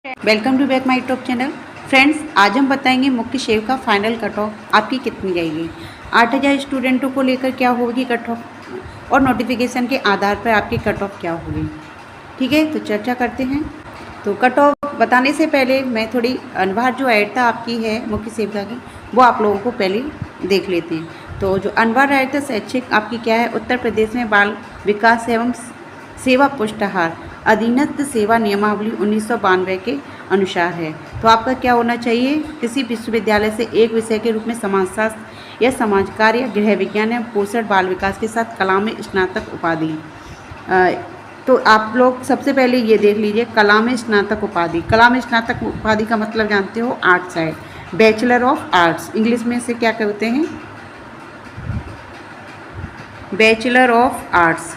Welcome to back my YouTube channel. Friends, आज हम बताएंगे मुख्य सेव का फाइनल कट ऑफ आपकी कितनी रहेगी। 8000 स्टूडेंटों को लेकर क्या होगी कट ऑफ और नोटिफिकेशन के आधार पर आपकी कट ऑफ क्या होगी। ठीक है, तो चर्चा करते हैं। तो कट ऑफ बताने से पहले मैं थोड़ी अनवार जो ऐड था आपकी है मुख्य सेविका की, वो आप लोगों को पहले देख लेते हैं। तो जो अनवार ऐड था शैक्षिक आपकी क्या है, उत्तर प्रदेश में बाल विकास एवं सेवा पुष्टाहार अधीनस्थ सेवा नियमावली 1992 के अनुसार है। तो आपका क्या होना चाहिए, किसी विश्वविद्यालय से एक विषय के रूप में समाजशास्त्र या समाज कार्य या गृह विज्ञान या पोषण बाल विकास के साथ कला में स्नातक उपाधि। तो आप लोग सबसे पहले ये देख लीजिए, कला में स्नातक उपाधि। कला में स्नातक उपाधि का मतलब जानते हो, आर्ट्स है, बैचलर ऑफ आर्ट्स। इंग्लिश में से क्या कहते हैं, बैचलर ऑफ आर्ट्स।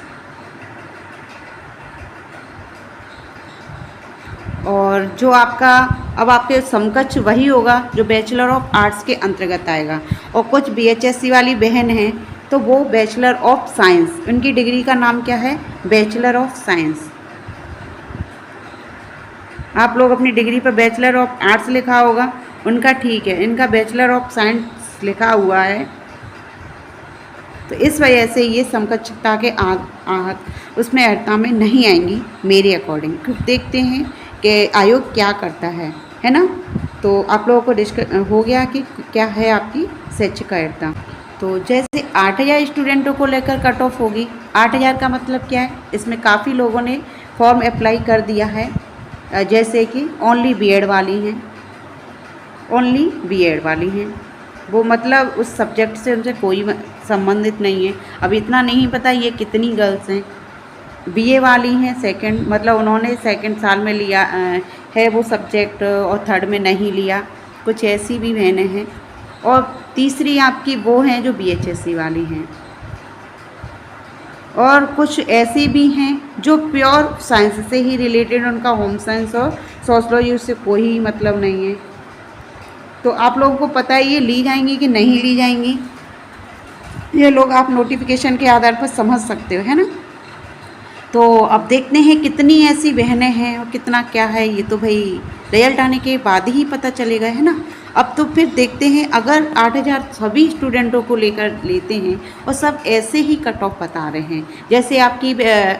और जो आपका अब आपके समकक्ष वही होगा जो बैचलर ऑफ आर्ट्स के अंतर्गत आएगा। और कुछ बीएचएससी वाली बहन हैं तो वो बैचलर ऑफ साइंस, उनकी डिग्री का नाम क्या है, बैचलर ऑफ साइंस। आप लोग अपनी डिग्री पर बैचलर ऑफ आर्ट्स लिखा होगा, उनका ठीक है, इनका बैचलर ऑफ साइंस लिखा हुआ है। तो इस वजह से ये समकक्षता के उसमें अर्हता में नहीं आएंगी मेरे अकॉर्डिंग। देखते हैं कि आयोग क्या करता है ना। तो आप लोगों को हो गया कि क्या है आपकी शैक्षिक अर्हता। तो जैसे 8000 स्टूडेंटों को लेकर कट ऑफ होगी। 8000 का मतलब क्या है, इसमें काफ़ी लोगों ने फॉर्म अप्लाई कर दिया है। जैसे कि ओनली बीएड वाली हैं, ओनली बीएड वाली हैं, वो मतलब उस सब्जेक्ट से उनसे कोई संबंधित नहीं है। अब इतना नहीं पता ये कितनी गर्ल्स हैं। बीए वाली हैं सेकंड, मतलब उन्होंने सेकंड साल में लिया है वो सब्जेक्ट और थर्ड में नहीं लिया, कुछ ऐसी भी बहनें हैं। और तीसरी आपकी वो हैं जो बीएचएससी वाली हैं। और कुछ ऐसी भी हैं जो प्योर साइंस से ही रिलेटेड, उनका होम साइंस और सोशलॉजी उससे कोई मतलब नहीं है। तो आप लोगों को पता है ये ली जाएंगी कि नहीं ली जाएंगी, ये लोग आप नोटिफिकेशन के आधार पर समझ सकते हो, है ना। तो अब देखते हैं कितनी ऐसी बहनें हैं और कितना क्या है, ये तो भाई रिजल्ट आने के बाद ही पता चलेगा, है ना। अब तो फिर देखते हैं, अगर 8000 सभी स्टूडेंटों को लेकर लेते हैं और सब ऐसे ही कट ऑफ बता रहे हैं, जैसे आपकी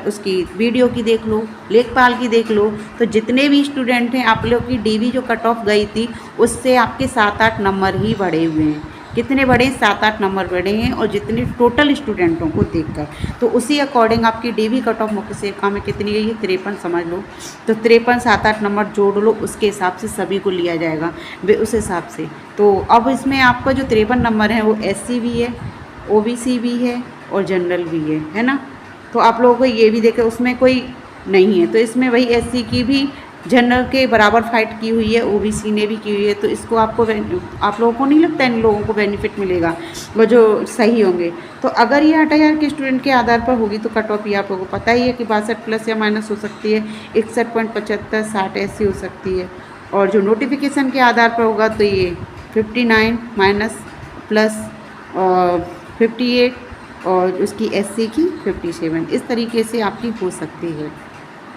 उसकी वीडियो की देख लो, लेखपाल की देख लो, तो जितने भी स्टूडेंट हैं आप लोग की डीवी जो कट ऑफ गई थी उससे आपके 7-8 नंबर ही बढ़े हुए हैं। कितने बढ़े, 7-8 नंबर बढ़े हैं। और जितने टोटल स्टूडेंटों को देखकर, तो उसी अकॉर्डिंग आपकी डीवी कट ऑफ मुख्य सेविका में कितनी गई है, 53 समझ लो। तो 53 7-8 नंबर जोड़ लो, उसके हिसाब से सभी को लिया जाएगा वे उस हिसाब से। तो अब इसमें आपका जो 53 नंबर है वो एससी भी है, ओबीसी भी है और जनरल भी है ना। तो आप लोगों को ये भी देखें, उसमें कोई नहीं है, तो इसमें वही एससी की भी जनरल के बराबर फाइट की हुई है, ओबीसी ने भी की हुई है। तो इसको आपको आप लोगों को नहीं लगता इन लोगों को बेनिफिट मिलेगा, वो जो सही होंगे। तो अगर ये 8000 के स्टूडेंट के आधार पर होगी तो कट ऑफ ये आप लोगों को पता ही है कि 62 प्लस या माइनस हो सकती है, 61.75 60 ऐसी हो सकती है। और जो नोटिफिकेशन के आधार पर होगा तो ये 59 माइनस प्लस और 58 और उसकी एससी की 57, इस तरीके से आपकी हो सकती है।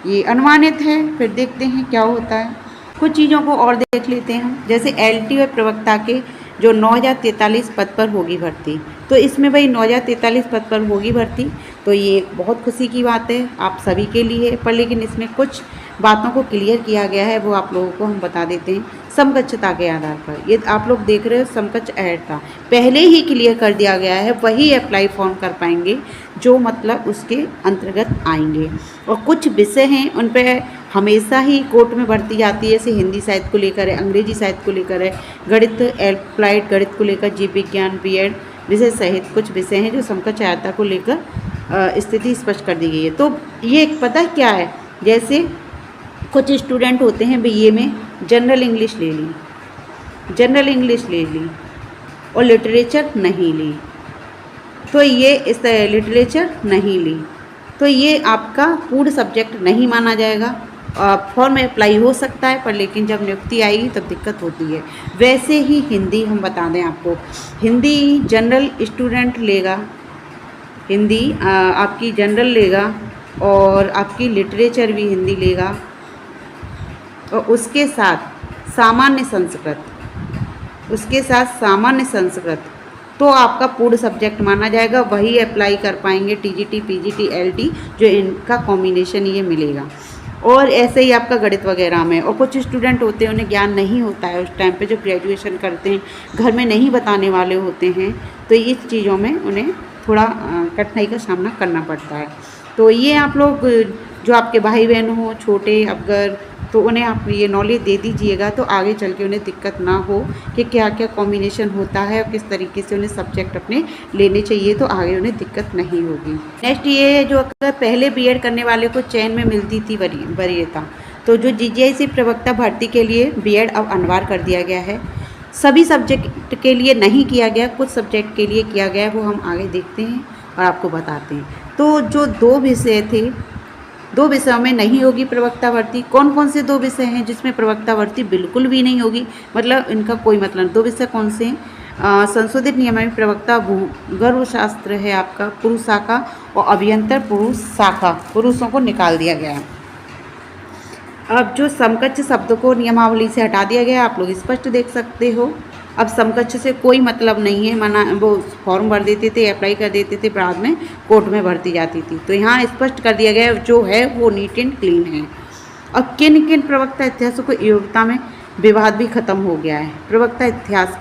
ये अनुमानित है, फिर देखते हैं क्या होता है। कुछ चीज़ों को और देख लेते हैं हम, जैसे एलटी और प्रवक्ता के जो 9043 पद पर होगी भर्ती। तो इसमें भाई 9043 पद पर होगी भर्ती, तो ये बहुत खुशी की बात है आप सभी के लिए। पर लेकिन इसमें कुछ बातों को क्लियर किया गया है, वो आप लोगों को हम बता देते हैं समकक्षता के आधार पर। ये आप लोग देख रहे हो समकक्ष अर्हता पहले ही क्लियर कर दिया गया है, वही अप्लाई फॉर्म कर पाएंगे जो मतलब उसके अंतर्गत आएंगे। और कुछ विषय हैं उन पर हमेशा ही कोर्ट में भर्ती जाती है, जैसे हिंदी साहित्य को लेकर है, अंग्रेजी साहित्य को लेकर है, गणित एप्लाइड गणित को लेकर, जीव विज्ञान बीएड विषय सहित कुछ विषय हैं जो समकक्ष अर्हता को लेकर स्थिति स्पष्ट कर दी गई है। तो ये पता क्या है, जैसे कुछ स्टूडेंट होते हैं बीए में जनरल इंग्लिश ले ली, जनरल इंग्लिश ले ली और लिटरेचर नहीं ली, तो ये इस लिटरेचर नहीं ली तो ये आपका पूर्ण सब्जेक्ट नहीं माना जाएगा। फॉर्म में अप्लाई हो सकता है, पर लेकिन जब नियुक्ति आएगी तब दिक्कत होती है। वैसे ही हिंदी हम बता दें आपको, हिंदी जनरल स्टूडेंट लेगा, हिंदी आपकी जनरल लेगा और आपकी लिटरेचर भी हिंदी लेगा। और उसके साथ सामान्य संस्कृत, उसके साथ सामान्य संस्कृत, तो आपका पूर्ण सब्जेक्ट माना जाएगा। वही अप्लाई कर पाएंगे टीजीटी, पीजीटी, एलटी, जो इनका कॉम्बिनेशन ये मिलेगा। और ऐसे ही आपका गणित वगैरह में, और कुछ स्टूडेंट होते हैं उन्हें ज्ञान नहीं होता है उस टाइम पे, जो ग्रेजुएशन करते हैं, घर में नहीं बताने वाले होते हैं, तो इस चीज़ों में उन्हें थोड़ा कठिनाई का सामना करना पड़ता है। तो ये आप लोग जो आपके भाई बहन हो छोटे अगर, तो उन्हें आप ये नॉलेज दे दीजिएगा, तो आगे चल के उन्हें दिक्कत ना हो कि क्या क्या कॉम्बिनेशन होता है और किस तरीके से उन्हें सब्जेक्ट अपने लेने चाहिए, तो आगे उन्हें दिक्कत नहीं होगी। नेक्स्ट ये जो अगर पहले बीएड करने वाले को चयन में मिलती थी वरीयता, तो जो जीजीआईसी प्रवक्ता भर्ती के लिए बीएड अब अनिवार्य कर दिया गया है। सभी सब्जेक्ट के लिए नहीं किया गया, कुछ सब्जेक्ट के लिए किया गया, वो हम आगे देखते हैं और आपको बताते हैं। तो जो 2 विषय थे, 2 विषयों में नहीं होगी प्रवक्ता भर्ती। कौन कौन से 2 विषय हैं जिसमें प्रवक्ता भर्ती बिल्कुल भी नहीं होगी, मतलब इनका कोई मतलब। 2 विषय कौन से हैं? संशोधित नियमावली प्रवक्ता भूगर्भ शास्त्र है आपका पुरुष शाखा, और अभियंतर पुरुष शाखा, पुरुषों को निकाल दिया गया है। अब जो समकक्ष शब्द को नियमावली से हटा दिया गया, आप लोग स्पष्ट देख सकते हो। अब समकक्ष से कोई मतलब नहीं है, माना वो फॉर्म भर देते थे, अप्लाई कर देते थे, बाद में कोर्ट में भर्ती जाती थी। तो यहाँ स्पष्ट कर दिया गया जो है वो नीट एंड क्लीन है। और किन किन प्रवक्ता इतिहासों को योग्यता में विवाद भी खत्म हो गया है। प्रवक्ता इतिहास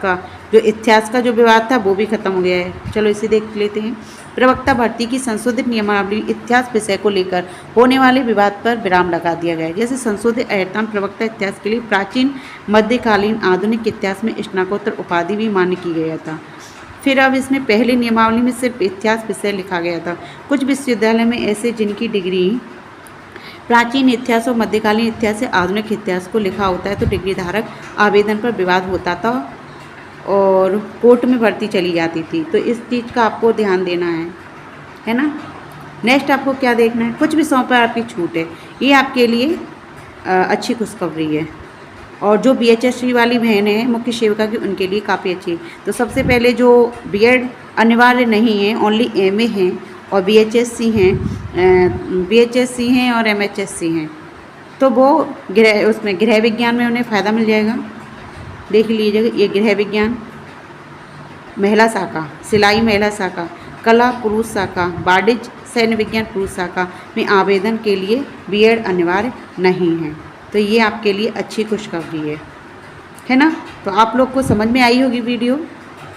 का जो विवाद था वो भी खत्म हो गया है। चलो इसे देख लेते हैं। प्रवक्ता भर्ती की संशोधित नियमावली इतिहास विषय को लेकर होने वाले विवाद पर विराम लगा दिया गया है। जैसे संशोधित अयतान प्रवक्ता इतिहास के लिए प्राचीन, मध्यकालीन, आधुनिक इतिहास में स्नातकोत्तर उपाधि भी मान्य की गया था। फिर अब इसमें पहले नियमावली में सिर्फ इतिहास विषय लिखा गया था। कुछ विश्वविद्यालय में ऐसे जिनकी डिग्री प्राचीन इतिहास और मध्यकालीन इतिहास से आधुनिक इतिहास को लिखा होता है, तो डिग्री धारक आवेदन पर विवाद होता था और कोर्ट में भर्ती चली जाती थी। तो इस चीज़ का आपको ध्यान देना है ना। नेक्स्ट आपको क्या देखना है, कुछ विषयों पर आपकी छूट है, ये आपके लिए अच्छी खुशखबरी है। और जो बीएचएससी वाली बहन है मुख्य सेविका की, उनके लिए काफ़ी अच्छी है। तो सबसे पहले जो बीएड अनिवार्य नहीं है, ओनली एमए हैं और बीएचएससी हैं और एमएचएससी हैं, तो वो उसमें गृह विज्ञान में उन्हें फ़ायदा मिल जाएगा। देख लीजिएगा, ये गृह विज्ञान महिला शाखा, सिलाई महिला शाखा, कला पुरुष शाखा, वाणिज्य सैन्य विज्ञान पुरुष शाखा में आवेदन के लिए बीएड अनिवार्य नहीं है। तो ये आपके लिए अच्छी खुशखबरी है ना। तो आप लोग को समझ में आई होगी वीडियो।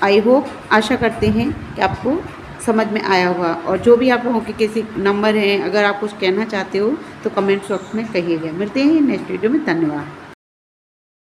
आई होप, आशा करते हैं कि आपको समझ में आया होगा। और जो भी आप लोगों के किसी नंबर हैं, अगर आप कुछ कहना चाहते हो तो कमेंट बॉक्स में कहिएगा। मिलते हैं नेक्स्ट वीडियो में। धन्यवाद।